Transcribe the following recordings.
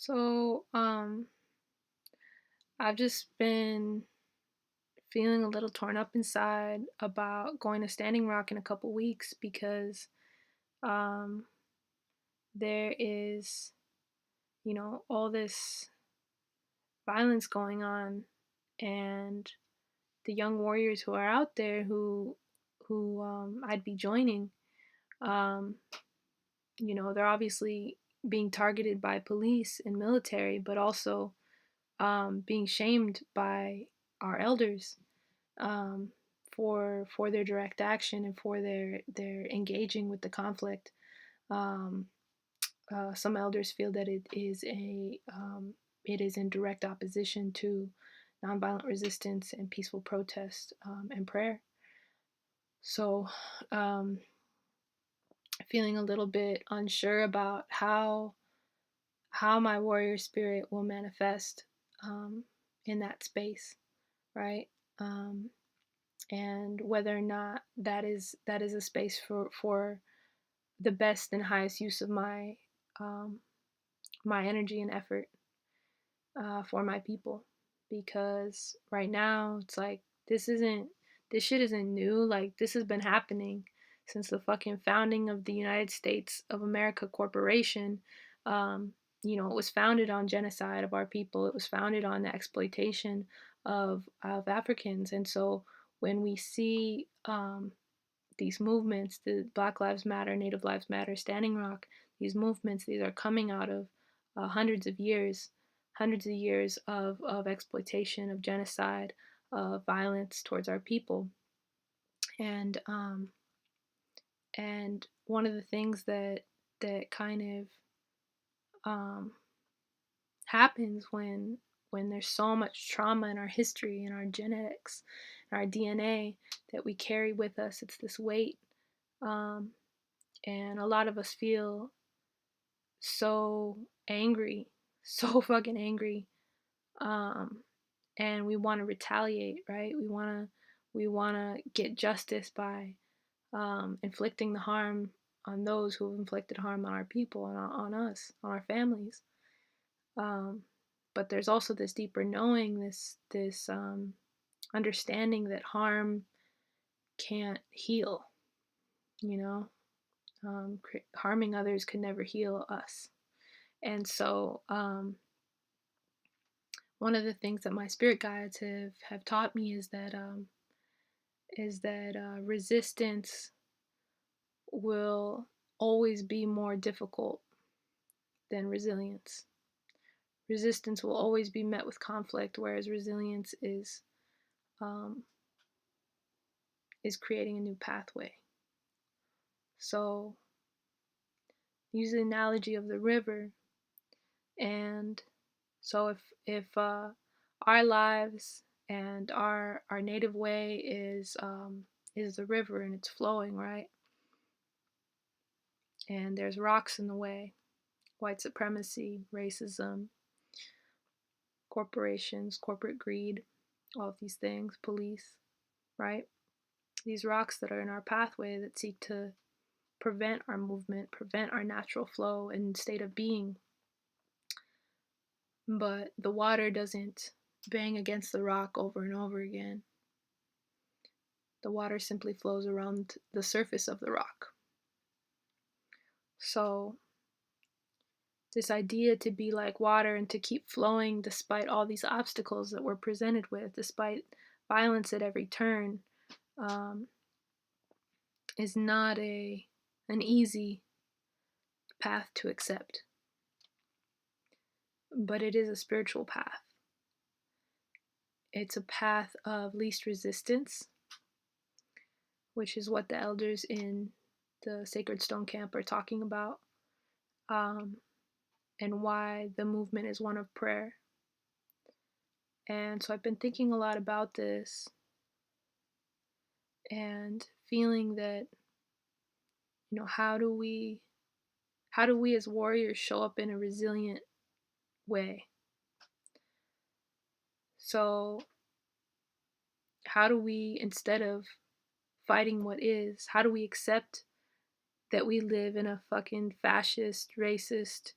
So, I've just been feeling a little torn up inside about going to Standing Rock in a couple weeks because um there is, all this violence going on, and the young warriors who are out there who I'd be joining, um, they're obviously being targeted by police and military, but also being shamed by our elders, um, for their direct action and for their engaging with the conflict. Um, some elders feel that it is in direct opposition to nonviolent resistance and peaceful protest, and prayer. So, um, feeling a little bit unsure about how my warrior spirit will manifest, um, in that space, right? Um, and whether or not that is a space for the best and highest use of um, my energy and effort, for my people. Because right now it's like this shit isn't new. Like, this has been happening since the fucking founding of the United States of America Corporation. um, it was founded on genocide of our people. It was founded on the exploitation of Africans. And so when we see, these movements, the Black Lives Matter, Native Lives Matter, Standing Rock, these movements, these are coming out of hundreds of years of exploitation, of genocide, of violence towards our people. And one of the things that kind of, um, happens when there's so much trauma in our history, in our genetics, in our DNA that we carry with us. It's this weight, um, and a lot of us feel so angry, so fucking angry, um, and we want to retaliate, right? We want to get justice by, inflicting the harm on those who have inflicted harm on our people and on us, on our families. Um, but there's also this deeper knowing, this understanding that harm can't heal. You know, harming others could never heal us. And so, one of the things that my spirit guides have taught me is that resistance will always be more difficult than resilience. Resistance will always be met with conflict, whereas resilience um, is creating a new pathway. So, use the analogy of the river, and so if our lives and our native way is the river and it's flowing, right? And there's rocks in the way: white supremacy, racism, corporations, corporate greed, all of these things, police, right? These rocks that are in our pathway that seek to prevent our movement, prevent our natural flow and state of being. But the water doesn't bang against the rock over and over again. The water simply flows around the surface of the rock. So, this idea to be like water and to keep flowing despite all these obstacles that we're presented with, despite violence at every turn, um, is not an easy path to accept, but it is a spiritual path. It's a path of least resistance, which is what the elders in the Sacred Stone Camp are talking about, um, and why the movement is one of prayer. And so I've been thinking a lot about this and feeling that, how do we as warriors show up in a resilient way? So, how do we, instead of fighting what is, how do we accept that we live in a fucking fascist, racist,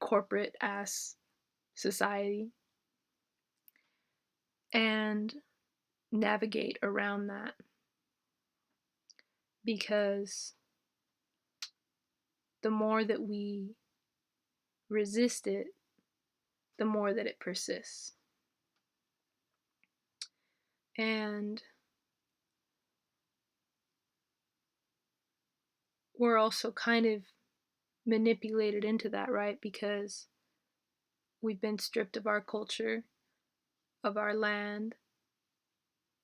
corporate ass society and navigate around that, because the more that we resist it, the more that it persists. And we're also kind of manipulated into that, right? Because we've been stripped of our culture, of our land,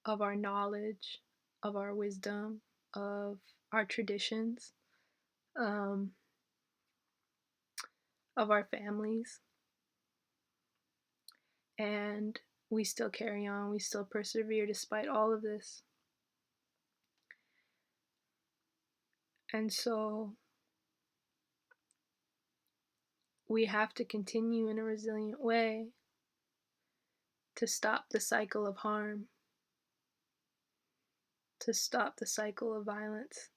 of our knowledge, of our wisdom, of our traditions, um, of our families. And we still carry on, we still persevere despite all of this. And so we have to continue in a resilient way to stop the cycle of harm, to stop the cycle of violence,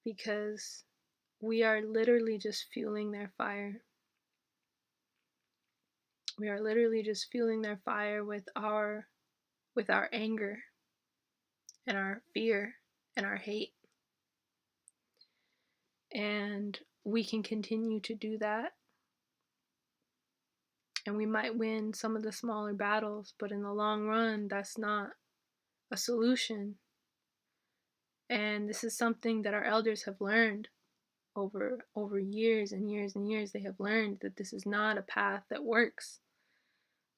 because we are literally just fueling their fire. We are literally just fueling their fire with our anger and our fear and our hate. And we can continue to do that. And we might win some of the smaller battles, but in the long run, that's not a solution. And this is something that our elders have learned over years and years and years. They have learned that this is not a path that works.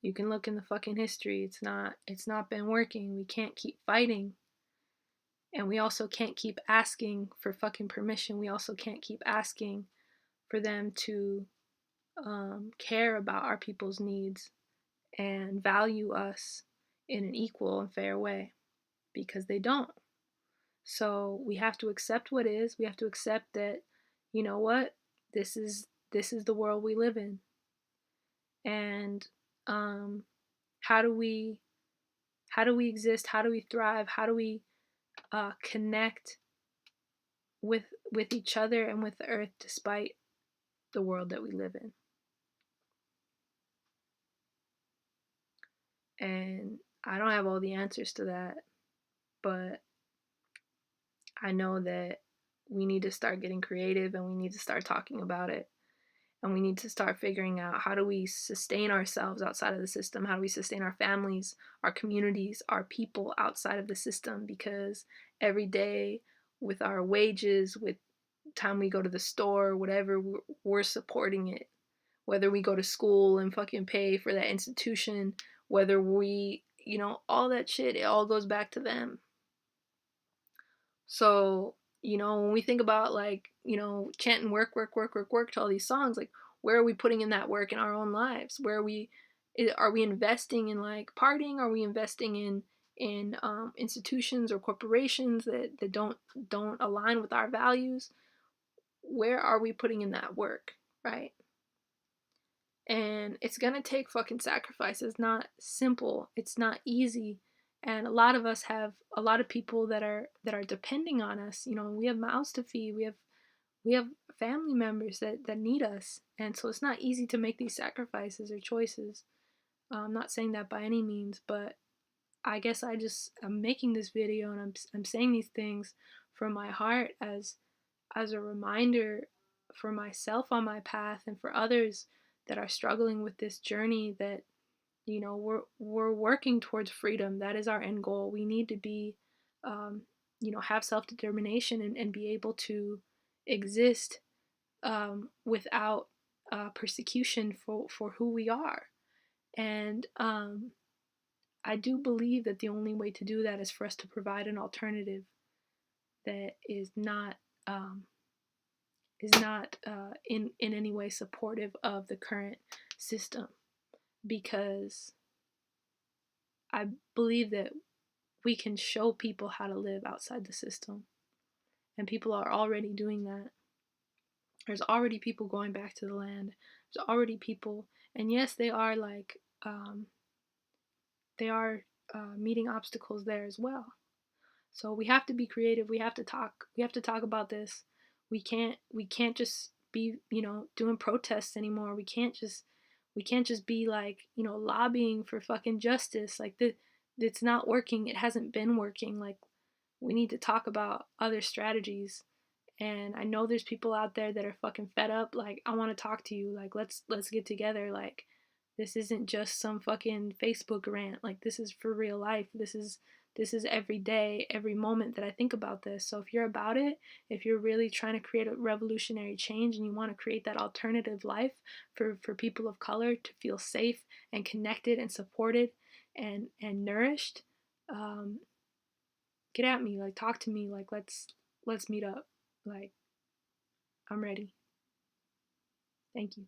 You can look in the fucking history. It's not been working. We can't keep fighting. And we also can't keep asking for fucking permission. We also can't keep asking for them to care about our people's needs and value us in an equal and fair way, because they don't. So we have to accept what is. We have to accept that, you know what, this is the world we live in. And how do we exist? How do we thrive? How do we connect with each other and with the earth despite the world that we live in? And I don't have all the answers to that, but I know that we need to start getting creative, and we need to start talking about it. And we need to start figuring out, how do we sustain ourselves outside of the system? How do we sustain our families, our communities, our people outside of the system? Because every day, with our wages, with time we go to the store, whatever, we're supporting it. Whether we go to school and fucking pay for that institution, whether we, all that shit, it all goes back to them. So, when we think about, like, chanting work, work, work, work, work to all these songs, like, where are we putting in that work in our own lives? Where are we investing in, like, partying? Are we investing in institutions or corporations that don't align with our values? Where are we putting in that work, right? And it's gonna take fucking sacrifice. It's not simple. It's not easy. And a lot of us have a lot of people that are depending on us. We have mouths to feed. We have family members that need us. And so it's not easy to make these sacrifices or choices. I'm not saying that by any means, but I guess I'm making this video, and I'm saying these things from my heart as a reminder for myself on my path, and for others that are struggling with this journey, that we're working towards freedom. That is our end goal. We need to be have self-determination, and be able to exist without persecution for who we are. And I do believe that the only way to do that is for us to provide an alternative that is not in any way supportive of the current system, because I believe that we can show people how to live outside the system, and people are already doing that. There's already people going back to the land. There's already people, and yes, they are meeting obstacles there as well. So we have to be creative. We have to talk. We have to talk about this. We can't just be, doing protests anymore. We can't just be like, lobbying for fucking justice. Like it's not working. It hasn't been working. Like we need to talk about other strategies. And I know there's people out there that are fucking fed up. Like I want to talk to you. Like let's get together. Like this isn't just some fucking Facebook rant. Like this is for real life. This is every day, every moment that I think about this. So if you're about it, if you're really trying to create a revolutionary change and you want to create that alternative life for people of color to feel safe and connected and supported and nourished, um, get at me. Like talk to me. Like let's meet up. Like I'm ready. Thank you.